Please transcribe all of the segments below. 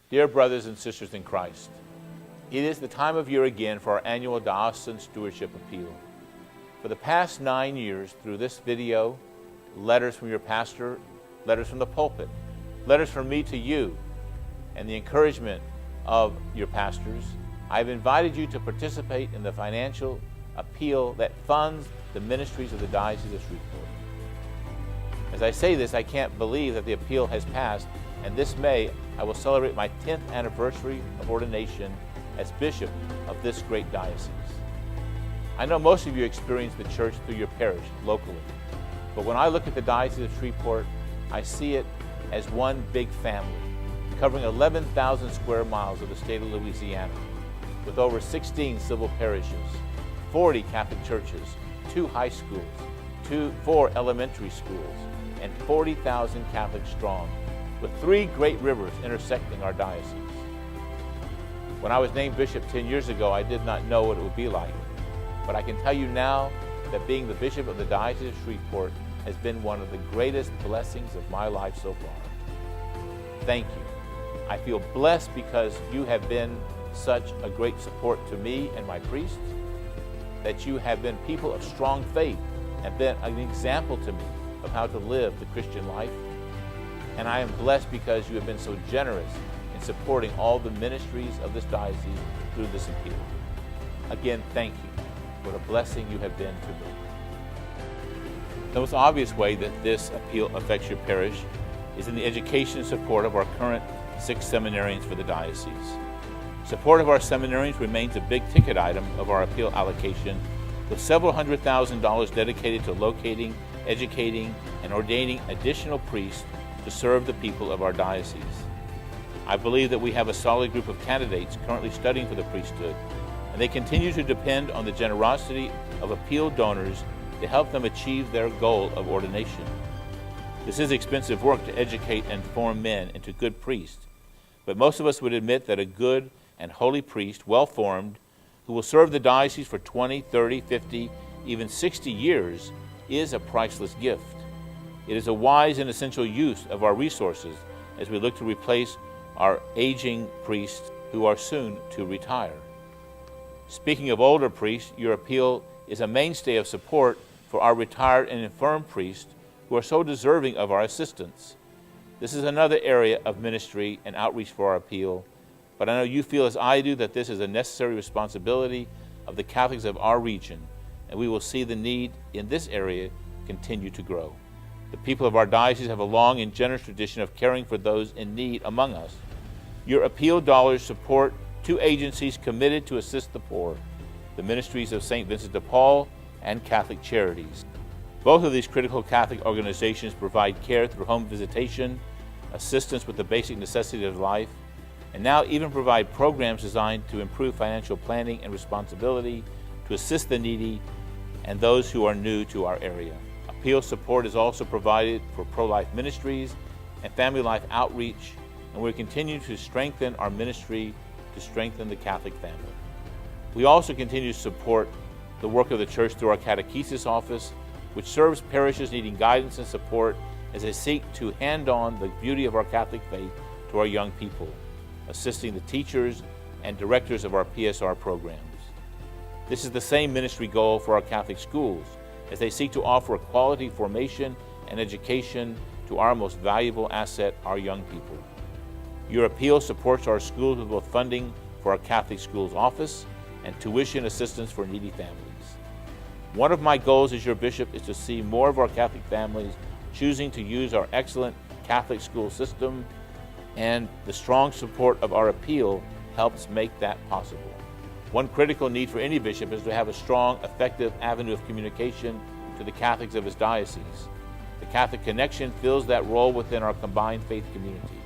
Dear brothers and sisters in Christ, it is the time of year again for our annual Diocesan Stewardship Appeal. For the past 9 years, through this video, letters from your pastor, letters from the pulpit, letters from me to you, and the encouragement of your pastors, I've invited you to participate in the financial appeal that funds the ministries of the Diocese of Shreveport. As I say this, I can't believe that the appeal has passed, and this May I will celebrate my 10th anniversary of ordination as bishop of this great diocese. I know most of you experience the church through your parish locally, but when I look at the Diocese of Shreveport, I see it as one big family, covering 11,000 square miles of the state of Louisiana, with over 16 civil parishes, 40 Catholic churches, 2 high schools, 4 elementary schools, and 40,000 Catholics strong, with 3 great rivers intersecting our diocese. When I was named bishop 10 years ago, I did not know what it would be like, but I can tell you now that being the bishop of the Diocese of Shreveport has been one of the greatest blessings of my life so far. Thank you. I feel blessed because you have been such a great support to me and my priests, that you have been people of strong faith and been an example to me of how to live the Christian life. And I am blessed because you have been so generous in supporting all the ministries of this diocese through this appeal. Again, thank you. What a blessing you have been to me. The most obvious way that this appeal affects your parish is in the education and support of our current 6 seminarians for the diocese. Support of our seminarians remains a big ticket item of our appeal allocation, with several $100,000 dedicated to locating, educating, and ordaining additional priests to serve the people of our diocese. I believe that we have a solid group of candidates currently studying for the priesthood, and they continue to depend on the generosity of appeal donors to help them achieve their goal of ordination. This is expensive work to educate and form men into good priests, but most of us would admit that a good and holy priest, well-formed, who will serve the diocese for 20, 30, 50, even 60 years, is a priceless gift. It is a wise and essential use of our resources as we look to replace our aging priests who are soon to retire. Speaking of older priests, your appeal is a mainstay of support for our retired and infirm priests who are so deserving of our assistance. This is another area of ministry and outreach for our appeal, but I know you feel as I do that this is a necessary responsibility of the Catholics of our region, and we will see the need in this area continue to grow. The people of our diocese have a long and generous tradition of caring for those in need among us. Your appeal dollars support 2 agencies committed to assist the poor, the ministries of St. Vincent de Paul and Catholic Charities. Both of these critical Catholic organizations provide care through home visitation, assistance with the basic necessities of life, and now even provide programs designed to improve financial planning and responsibility to assist the needy and those who are new to our area. Appeal support is also provided for pro-life ministries and family life outreach, and we're continuing to strengthen our ministry to strengthen the Catholic family. We also continue to support the work of the Church through our Catechesis office, which serves parishes needing guidance and support as they seek to hand on the beauty of our Catholic faith to our young people, assisting the teachers and directors of our PSR programs. This is the same ministry goal for our Catholic schools, as they seek to offer a quality formation and education to our most valuable asset, our young people. Your appeal supports our schools with both funding for our Catholic Schools Office and tuition assistance for needy families. One of my goals as your bishop is to see more of our Catholic families choosing to use our excellent Catholic school system, and the strong support of our appeal helps make that possible. One critical need for any bishop is to have a strong, effective avenue of communication to the Catholics of his diocese. The Catholic Connection fills that role within our combined faith community.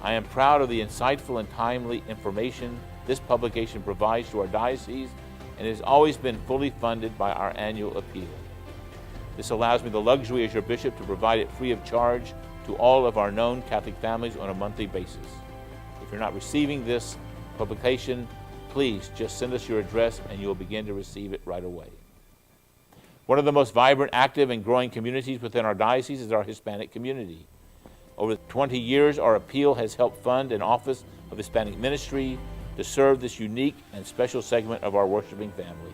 I am proud of the insightful and timely information this publication provides to our diocese, and it has always been fully funded by our annual appeal. This allows me the luxury as your bishop to provide it free of charge to all of our known Catholic families on a monthly basis. If you're not receiving this publication, please just send us your address and you will begin to receive it right away. One of the most vibrant, active, and growing communities within our diocese is our Hispanic community. Over 20 years, our appeal has helped fund an office of Hispanic ministry to serve this unique and special segment of our worshiping family.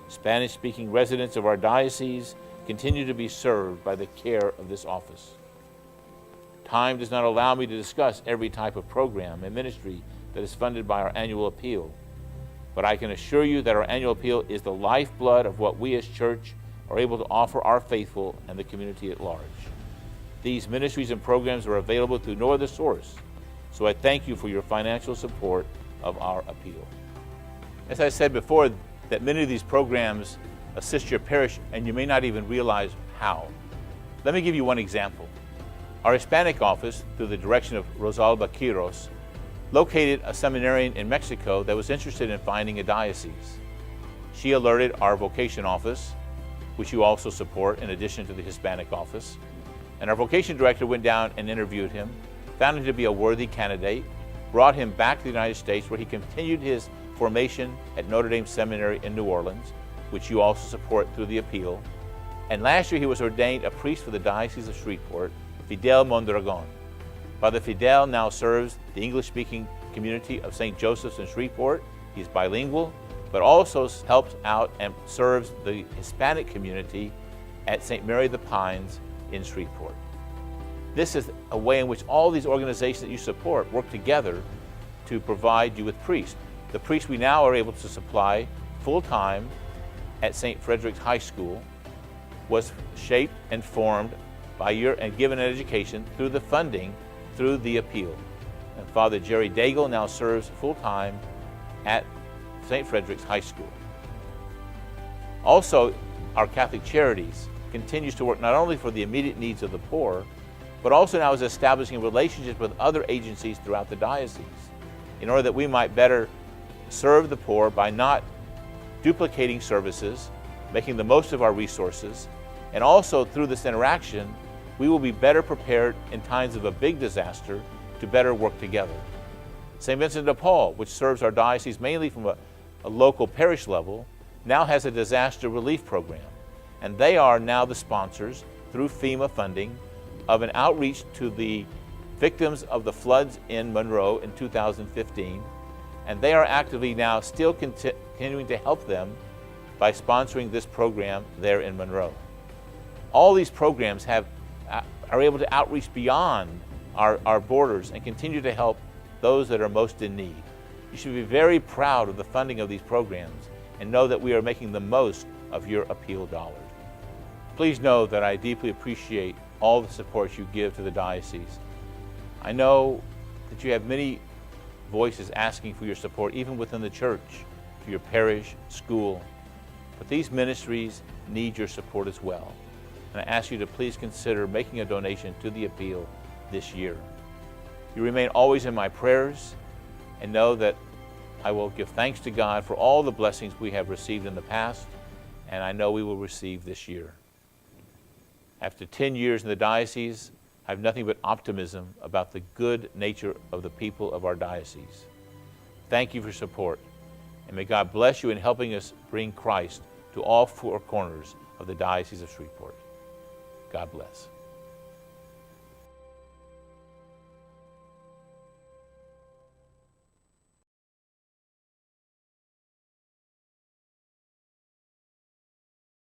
Spanish-speaking residents of our diocese continue to be served by the care of this office. Time does not allow me to discuss every type of program and ministry that is funded by our annual appeal, but I can assure you that our annual appeal is the lifeblood of what we as church are able to offer our faithful and the community at large. These ministries and programs are available through no other source, so I thank you for your financial support of our appeal. As I said before, that many of these programs assist your parish and you may not even realize how. Let me give you one example. Our Hispanic office, through the direction of Rosalba Quiros, located a seminarian in Mexico that was interested in finding a diocese. She alerted our vocation office, which you also support in addition to the Hispanic office, and our vocation director went down and interviewed him, found him to be a worthy candidate, brought him back to the United States where he continued his formation at Notre Dame Seminary in New Orleans, which you also support through the appeal. And last year he was ordained a priest for the Diocese of Shreveport, Fidel Mondragon. Father Fidel now serves the English-speaking community of St. Joseph's in Shreveport. He's bilingual, but also helps out and serves the Hispanic community at St. Mary of the Pines in Shreveport. This is a way in which all these organizations that you support work together to provide you with priests. The priests we now are able to supply full-time at St. Frederick's High School was shaped and formed by and given an education through the funding through the appeal. And Father Jerry Daigle now serves full-time at St. Frederick's High School. Also, our Catholic Charities continues to work not only for the immediate needs of the poor, but also now is establishing relationships with other agencies throughout the diocese in order that we might better serve the poor by not duplicating services, making the most of our resources, and also through this interaction, we will be better prepared in times of a big disaster to better work together. St. Vincent de Paul, which serves our diocese mainly from a local parish level, now has a disaster relief program. And they are now the sponsors, through FEMA funding, of an outreach to the victims of the floods in Monroe in 2015. And they are actively now still continuing to help them by sponsoring this program there in Monroe. All these programs are able to outreach beyond our borders and continue to help those that are most in need. You should be very proud of the funding of these programs and know that we are making the most of your appeal dollars. Please know that I deeply appreciate all the support you give to the diocese. I know that you have many voices asking for your support, even within the church, for your parish, school. But these ministries need your support as well. And I ask you to please consider making a donation to the appeal this year. You remain always in my prayers, and know that I will give thanks to God for all the blessings we have received in the past, and I know we will receive this year. After 10 years in the diocese, I have nothing but optimism about the good nature of the people of our diocese. Thank you for your support, and may God bless you in helping us bring Christ to all four corners of the Diocese of Shreveport. God bless.